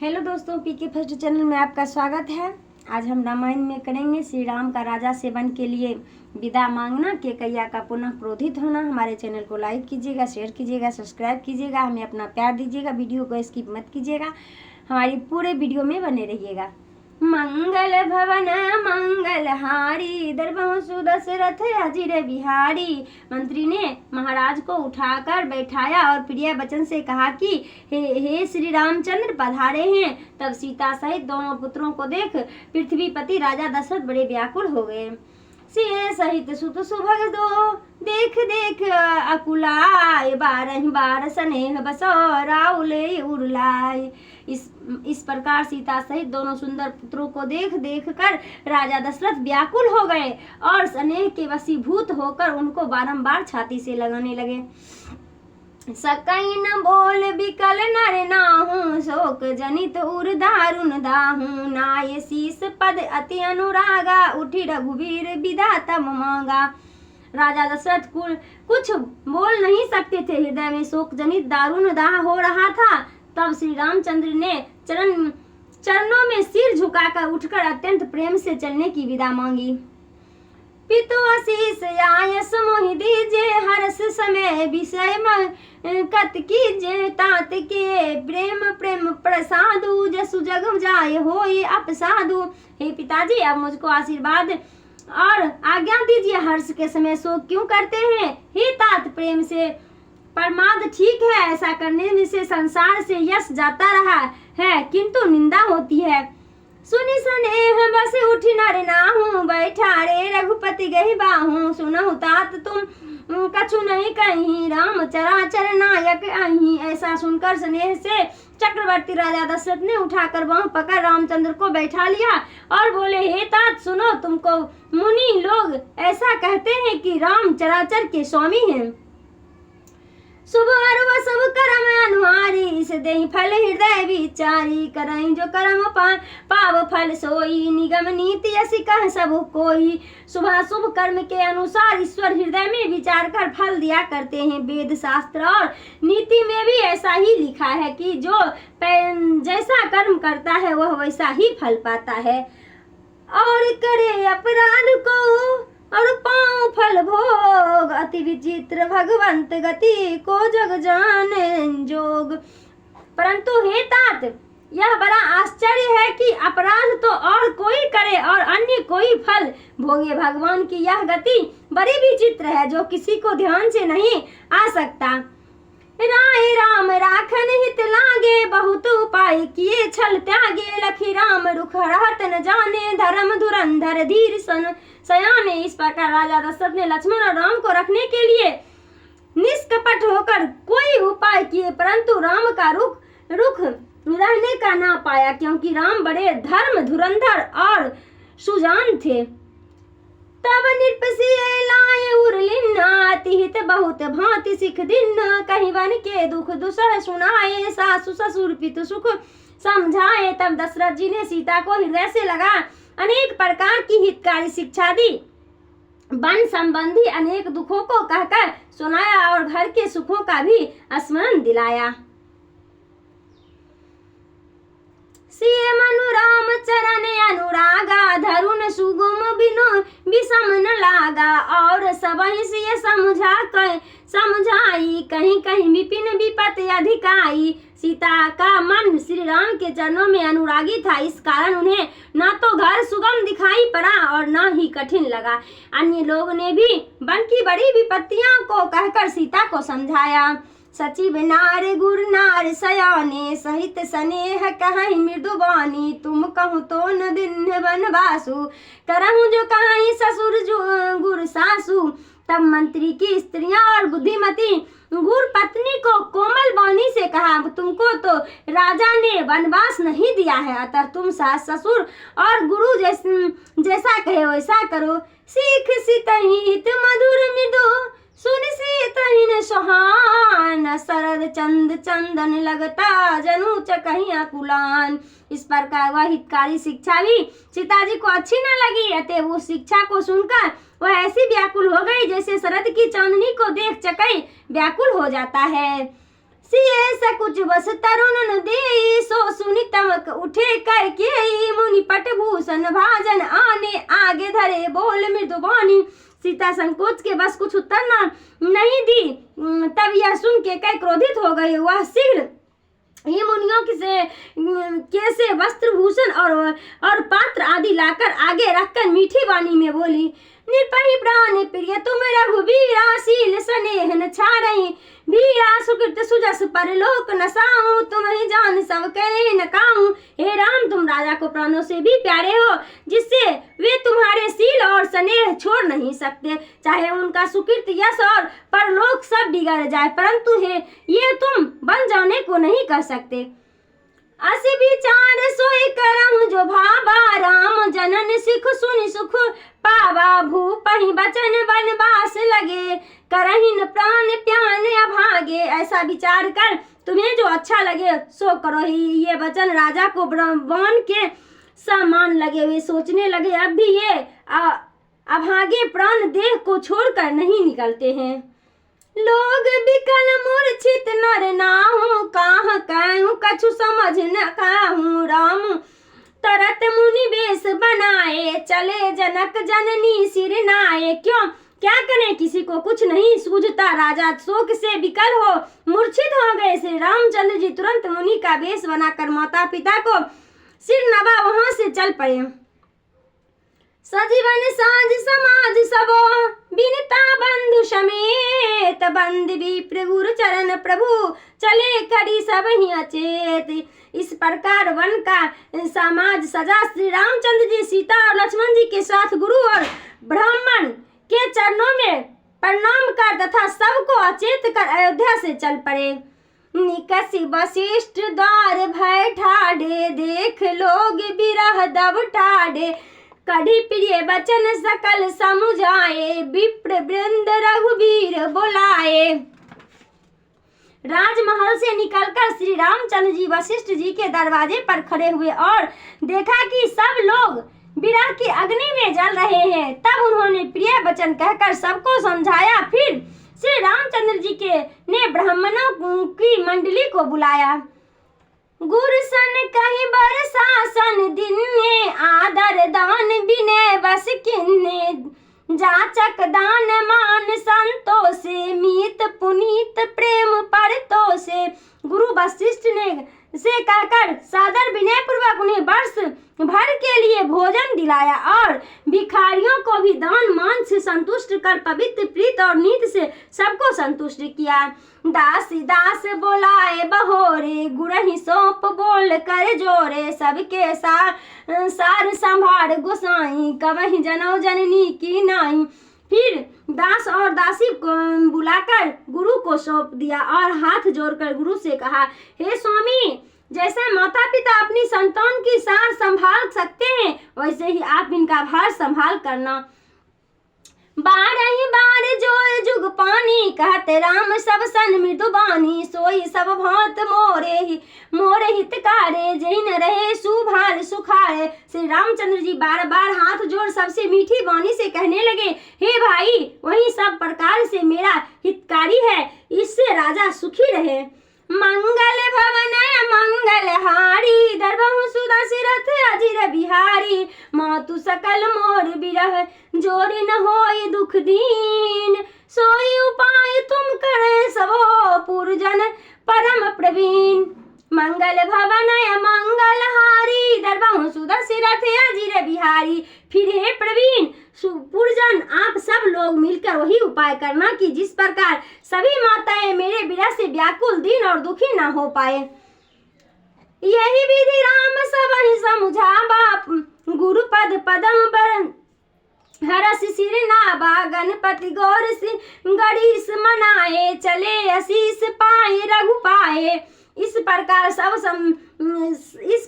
Hello दोस्तों, पीके first channel में आपका स्वागत है। आज हम रामायण में करेंगे श्री राम का राजा से वन के लिए विदा मांगना, केकैया का पुनः क्रोधित होना। हमारे चैनल को लाइक कीजिएगा, शेयर कीजिएगा, सब्सक्राइब कीजिएगा, हमें अपना प्यार दीजिएगा, वीडियो को स्किप मत कीजिएगा, हमारी पूरे वीडियो में बने रहिएगा। मंगल भवन मंगल हारी, दरबार सुदशरथ अजिर बिहारी। मंत्री ने महाराज को उठाकर बैठाया और प्रिय वचन से कहा कि हे श्री रामचंद्र पधारे हैं। तब सीता सहित दोनों पुत्रों को देख पृथ्वीपति राजा दशरथ बड़े व्याकुल हो गए। सिए सहित सुत सुभग दो देख देख अकुलाय, बारह बार स्नेह बसो राउले उड़लाय। इस प्रकार सीता सहित दोनों सुंदर पुत्रों को देख देख कर राजा दशरथ व्याकुल हो गए और स्नेह के वशीभूत होकर उनको बारंबार छाती से लगाने लगे। सकई न बोल बिकल नर नाहू, शोक जनित उर दारुण दाहू। नाय शीस पद अति अनुरागा, उठी रघुवीर विदा तब मांगा। राजा दशरथ कुछ बोल नहीं सकते थे, हृदय में शोक जनित दारुण दाह हो रहा था। तब श्री रामचंद्र ने चरणों में सिर झुकाकर उठकर अत्यंत प्रेम से चलने की विदा मांगी। पितु आशीष आयस मोहि दीजे, हर्ष समय विषय कत कीजे। तात के प्रेम प्रेम प्रसादु, जसु जग जाय होय अपसादु। हे पिताजी, अब मुझको आशीर्वाद और आज्ञा दीजिए, हर्ष के समय शोक क्यों करते हैं? हे तात, प्रेम से प्रमाद ठीक है, ऐसा करने में से संसार से यश जाता रहा है किंतु निंदा होती है। सुनि स्नेह बस उठी नर नाहू, बैठा रे रघुपति गहि बाहू। सुनहु तात तुम कछु नहीं कहीं, राम चराचर नायक अहीं। ऐसा सुनकर स्नेह से चक्रवर्ती राजा दशरथ ने उठाकर बाहु पकड़ रामचंद्र को बैठा लिया और बोले, हे तात सुनो, तुमको मुनि लोग ऐसा कहते हैं कि राम चराचर के स्वामी हैं। शुभ अरुव सब कर्म अनुहारी, इस देहि फल हृदय विचारी। करई जो कर्म पाव फल सोई, निगम नीति यसी कह सब कोई। शुभ शुभ कर्म के अनुसार ईश्वर हृदय में विचार कर फल दिया करते हैं। वेद शास्त्र और नीति में भी ऐसा ही लिखा है कि जो जैसा कर्म करता है वह वैसा ही फल पाता है। और करे अपराध को और पाँव फल भोग, अति विचित्र भगवंत गति को जग जाने जोग। परंतु हे तात, यह बड़ा आश्चर्य है कि अपराध तो और कोई करे और अन्य कोई फल भोगे। भगवान की यह गति बड़ी विचित्र है जो किसी को ध्यान से नहीं आ सकता। राय राम राखन हित लागे, बहुत उपाय किए छल त्यागे। लखी राम रुख रहत न जाने, धर्म धुरंधर धीर सन सयाने। इस प्रकार राजा दशरथ ने लक्ष्मण और राम को रखने के लिए निष्कपट होकर कोई उपाय किए, परंतु राम का रुख रहने का ना पाया, क्योंकि राम बड़े धर्म धुरंधर और सुजान थे। तब निरपसिए लाए उरलिन्ना, अतिहित बहुत भांति सिख दिन। कहीं वन के दुख दुसह सुनाए, सासु ससुर पितु सुख समझाए। तब दशरथ जी ने सीता को हृदय से लगा अनेक प्रकार की हितकारी शिक्षा दी, वन संबंधी अनेक दुखों को कहकर सुनाया और घर के सुखों का भी स्मरण दिलाया। सिय मनु राम चरण अनुरागा, धरुन सुगम बिनु विषम न लागा। और सबहि सिय समझाई, कहीं कहीं विपिन विपत अधिकाई। सीता का मन श्री राम के चरणों में अनुरागी था, इस कारण उन्हें न तो घर सुगम दिखाई पड़ा और न ही कठिन लगा। अन्य लोग ने भी वन की बड़ी विपत्तियों को कहकर सीता को समझाया। सचिव नार गुर नार सयाने, सहित स्नेह कहीं मृदुबानी। तुम कहूँ तो न दिन बनवासु, करहूँ जो कहीं ससुर गुर सासु। तब मंत्री की स्त्रियां और बुद्धिमती गुर पत्नी को कोमल वाणी से कहा, तुमको तो राजा ने वनवास नहीं दिया है, अतः तुम सास ससुर और गुरु जैसा कहे वैसा करो। सीख सितहित मधुर मृदु, सुन सीतहिन सुहान। शरद चंद चंदन लगता, जनु चकही अकुलान। इस प्रकार वह हितकारी शिक्षा भी सीताजी को अच्छी न लगी, अतः उस शिक्षा को सुनकर वह ऐसी व्याकुल हो गई जैसे शरद की चांदनी को देख चकई व्याकुल हो जाता है। सिए सकुच बस तरुण न दे, सो सुनितम उठे कैकेयी मुनि पटभूषण भाजन आने आगे धरे बोल मृदुवाणी। सीता संकोच के बस कुछ उत्तर नहीं दी। तब यह सुन के कई क्रोधित हो गई। वह शीघ्र ये मुनियों से वस्त्र भूषण और पात्र आदि लाकर आगे रखकर मीठी वाणी में बोली, निर्पहि प्राण प्रिय तुम रघुवीरा शील स्नेह न छाड़ई। वीरा सुकृत सुजस परलोक नसाऊं तुम ही जान सब कहे न काऊं। हे राम, तुम राजा को प्राणों से भी प्यारे हो, जिससे वे तुम्हारे शील और स्नेह छोड़ नहीं सकते। चाहे उनका सुकृत यश और परलोक सब बिगड़ जाए, परंतु ये तुम बन जाने को नहीं कर सकते। अस विचार सोई करम जो भावा राम जनन सिख सुनि सुख पावा। भूपहि बचन बनवास लगे करहिन प्राण प्यान अभागे। ऐसा विचार कर तुम्हें जो अच्छा लगे सो करो ही। ये वचन राजा को वन के समान लगे। वे सोचने लगे अब भी ये अभागे प्राण देह को छोड़कर नहीं निकलते हैं। लोग बिकल मूर्छित नर नाहु काह कहूँ कछु समझ न काहू। राम तरत मुनि वेश बनाए चले जनक जननी सिर नाए। क्यों क्या करें, किसी को कुछ नहीं सूझता। राजा शोक से विकल हो मूर्छित हो गए। श्री रामचंद्र जी तुरंत मुनि का वेश बनाकर माता पिता को सिर नवा वहां से चल पड़े। सजीवन साझ समाज सबो बिनता बंधु समेत। बंद विप्र गुरु चरण प्रभु चले करी सब ही अचेत। इस प्रकार वन का समाज सजा। श्री रामचंद्र जी सीता और लक्ष्मण जी के साथ गुरु और ब्राह्मण के चरणों में प्रणाम कर तथा सबको अचेत कर अयोध्या से चल पड़े। निकसी वशिष्ठ द्वार भय ठाढ़े देख लोग बिरह दब ठाढ़े। कढ़ी प्रिय वचन सकल समुझाए विप्र वृंद रघुवीर बुलाए। राजमहल से निकलकर श्री रामचंद्र जी वशिष्ठ जी के दरवाजे पर खड़े हुए और देखा कि सब लोग विरह की अग्नि में जल रहे हैं। तब उन्होंने प्रिय वचन कहकर सबको समझाया। फिर श्री रामचंद्र जी ने ब्राह्मणों की मंडली को बुलाया। गुरसन कहीं बरसासन दिन्ने आदर दान विनय बस किन्ने। जाचक दान मान संतोषे मीत पुनीत प्रेम परतोषे। गुरु वशिष्ठ ने से कहकर सादर विनय पूर्वक उन्हें वर्ष भर के लिए भोजन दिलाया और भिखारियों को भी दान मान से संतुष्ट कर पवित्र प्रीत और नीत से सबको संतुष्ट किया। दासी दास बोलाए बहोरे गुरहि सौंप बोल कर जोरे। सबके सार संभार गोसाई कवहि जनौ जननी की नाई। फिर दास और दासी को बुलाकर गुरु को सौंप दिया और हाथ जोड़कर गुरु से कहा, हे स्वामी, जैसे माता पिता अपनी संतान की सार संभाल सकते हैं वैसे ही आप इनका भार संभाल करना। बारही बार जोर जुग पानी कहते राम सब सन मृदुबानी। सोई सब भांत मोरे हितकारे जैन रहे सुभार सुखारे। श्री रामचंद्र जी बार बार हाथ जोड़ सबसे मीठी वाणी से कहने लगे, हे भाई, वही सब प्रकार से मेरा हितकारी है, इससे राजा सुखी रहे। मंगल भवन मंगल हारी दरबहु सुदशरथ अजिर बिहारी। मातु सकल मोर बिरह जोर न होई दुख दीन। सोई उपाय तुम करे सबो पुरजन परम प्रवीण। मंगल भवन मंगल हारी दरबहु सुदशरथ अजिर बिहारी। फिर हे प्रवीण पुरजन, आप सब लोग मिलकर वही उपाय करना कि जिस प्रकार सभी माताएं मेरे विरह से व्याकुल दीन और दुखी न हो पाए। यही विधि राम सब ही समुझावा। गुरु पद पदम पर हरस सिर नावा। गणपति गौर से गणेश मनाए चले आशीष पाए रघु पाए। इस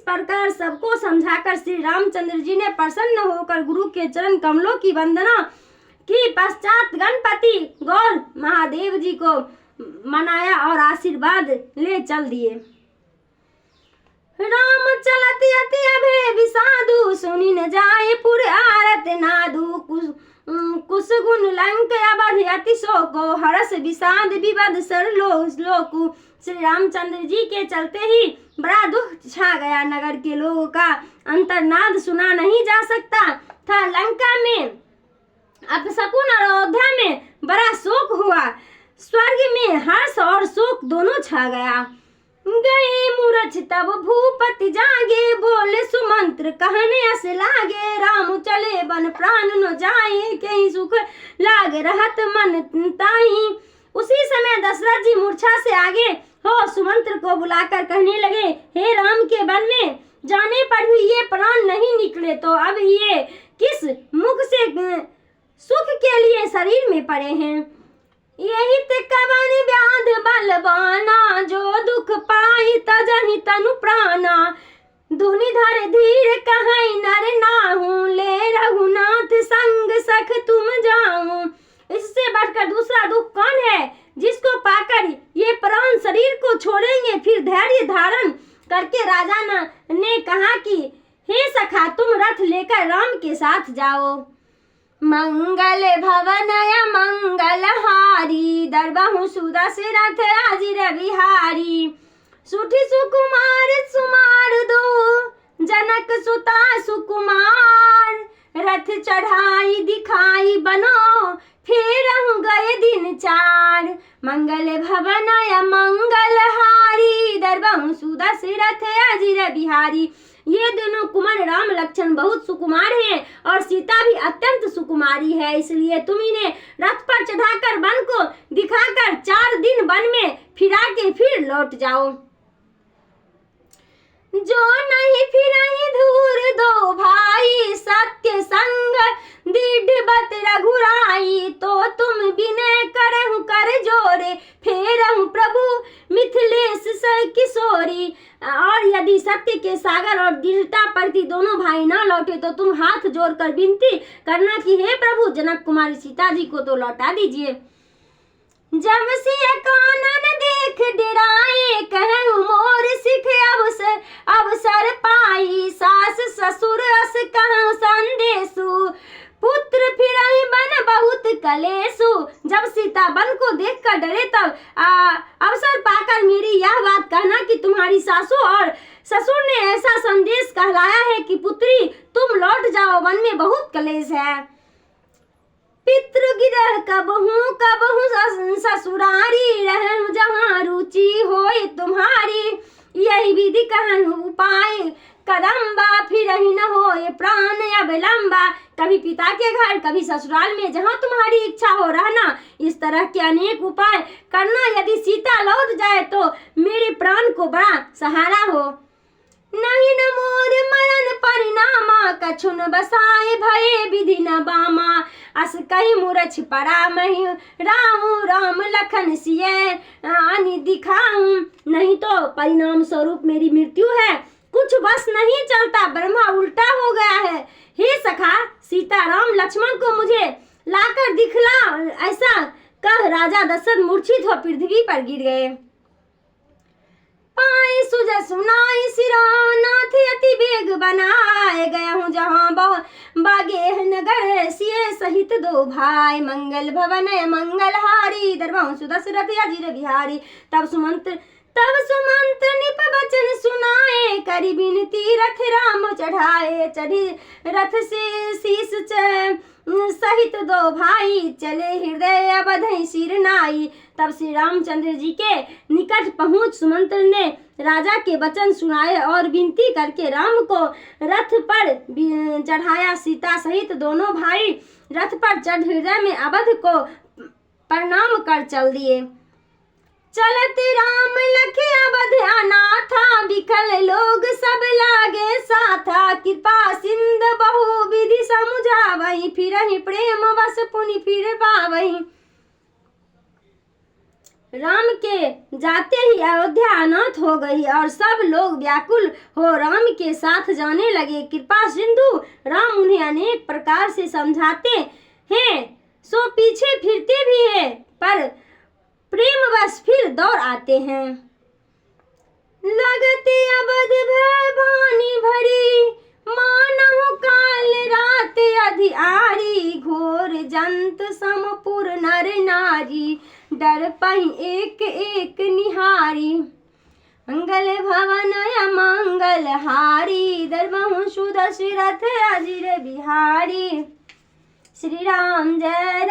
प्रकार सबको समझाकर श्री रामचंद्र जी ने प्रसन्न होकर गुरु के चरण कमलों की वंदना की पश्चात गणपति गौर महादेव जी को मनाया और आशीर्वाद ले चल दिए। राम चलत अति अभे विसाधु सुनी न जाए पुर आरत नादु। कुश कुश गुण लंक अवध अति शोको हरस विषाद विवद सरलोकु। श्री रामचंद्र जी के चलते ही बड़ा दुख छा गया। नगर के लोगों का अंतर्नाद सुना नहीं जा सकता था। लंका में अपशकुन और अयोध्या में बड़ा शोक हुआ। स्वर्ग में हर्ष और शोक दोनों छा गया। गए मूरछ तब भूपति जागे, बोले सुमंत्र कहने अस लागे। राम चले बन प्राण न जाए, कहीं सुख लाग रहत मन ताही। उसी समय दशरथ जी मूर्छा से आगे हो सुमंत्र को बुलाकर कहने लगे, हे राम के वन में जाने पर भी ये प्राण नहीं निकले तो अब ये किस मुख से सुख के लिए शरीर में पड़े हैं। यही कवन व्याध बलवाना, जो दुख पाई तजहि तनु प्राणा। धुनि धर धीर कहीं नर नाहू, ले रघुनाथ संग सख तुम जाऊं। इससे बढ़कर दूसरा दुख कौन है जिसको पाकर ये प्राण शरीर को छोड़ेंगे। फिर धैर्य धारण करके राजा ने कहा कि हे सखा, तुम रथ लेकर राम के साथ जाओ। मंगल भवनय मंगलहारी, दरबहु सुदशरथ अजिर बिहारी। सुठी सुकुमार सुमार दो, जनक सुता सुकुमार। रथ चढ़ाई दिखाई बनो, फिर गए दिन चार। मंगल भवनय मंगलहारी, दरबहु सुदशरथ अजिर बिहारी। ये दोनों कुमार राम लक्ष्मण बहुत सुकुमार हैं और सीता भी अत्यंत सुकुमारी है। इसलिए तुम इन्हें रथ पर चढ़ाकर वन को दिखाकर 4 दिन वन में फिरा के फिर लौट जाओ। जो नहीं फिराई धूर दो भाई, सत्य संग दृढ़ बत रघुराई। तो तुम विनय करहु कर जोरे, फेरहु प्रभु मिथिलेश किशोरी। और यदि सत्य के सागर और दृढ़ता प्रति दोनों भाई न लौटे तो तुम हाथ जोड़कर विनती करना कि हे प्रभु, जनक कुमारी सीता जी को तो लौटा दीजिए। जब सिया कानन देख डराए, कहूँ मोर सिख अवसर पाई। सास ससुर अस कहूँ संदेशु, पुत्र फिरहि बन बहुत कलेशु। जब सीता बन को देखकर डरे तब अवसर पाकर मेरी यह बात कहना कि तुम्हारी सासू और ससुर ने ऐसा संदेश कहलाया है कि पुत्री तुम लौट जाओ, वन में बहुत कलेश है। पितृगिरह कबहू ससुरारी, रहूं जहाँ रुचि होए तुम्हारी। यही विधि कहूँ उपाय कदम्बा, फिर ही न होए प्राण अवलंबा। कभी पिता के घर, कभी ससुराल में, जहाँ तुम्हारी इच्छा हो रहना। इस तरह के अनेक उपाय करना। यदि सीता लौट जाए तो मेरे प्राण को बड़ा सहारा हो। नहीं न मोर मरण परिणामा, कछुन बसाए भये विधि न बामा। अस कही मूरछ पड़ा मही, राम लखन सिय आनि दिखाऊं। नहीं तो परिणाम स्वरूप मेरी मृत्यु है, कुछ बस नहीं चलता, ब्रह्मा उल्टा हो गया है। हे सखा, सीता राम लक्ष्मण को मुझे लाकर दिखला। ऐसा कह राजा दशरथ मूर्छित हो पृथ्वी पर गिर गए। पाई सुज सुनाई सिरानाथ, अति बेग बनाए गया हूँ जहाँ बागे नगर। सिए सहित 2 भाई, मंगल भवन मंगलहारी। दरबहु सुदशरथ अजिर बिहारी। तब सुमंत्र निप वचन सुनाए, करी बिनती रथ राम चढ़ाए। चढ़ी रथ से शीस सहित 2 भाई, चले हृदय अवधि सिर नाई। तब श्री रामचंद्र जी के निकट पहुंच सुमंत्र ने राजा के वचन सुनाए और विनती करके राम को रथ पर चढ़ाया। सीता सहित दोनों भाई रथ पर चढ़ हृदय में अवध को प्रणाम कर चल दिए। चलत राम लखे अवध अनाथा, बिखल लोग सब लागे साथा। कृपा सिंध बहु विधि समुझावहि, फिरहि प्रेम बस पुनि फिर पावहि। राम के जाते ही अयोध्या अनाथ हो गई और सब लोग व्याकुल हो राम के साथ जाने लगे। कृपा सिंधु राम उन्हें अनेक प्रकार से समझाते हैं, सो पीछे फिरते भी हैं, पर प्रेम बस फिर दौड़ आते हैं। लगते अवध भय भानी भरी, मानहु काल रात अधियारी। घोर जंत दर्पहि एक एक निहारी, मंगल भवन मंगल हारी, दर्पहु सुदशरथ अजिर बिहारी। श्री राम जय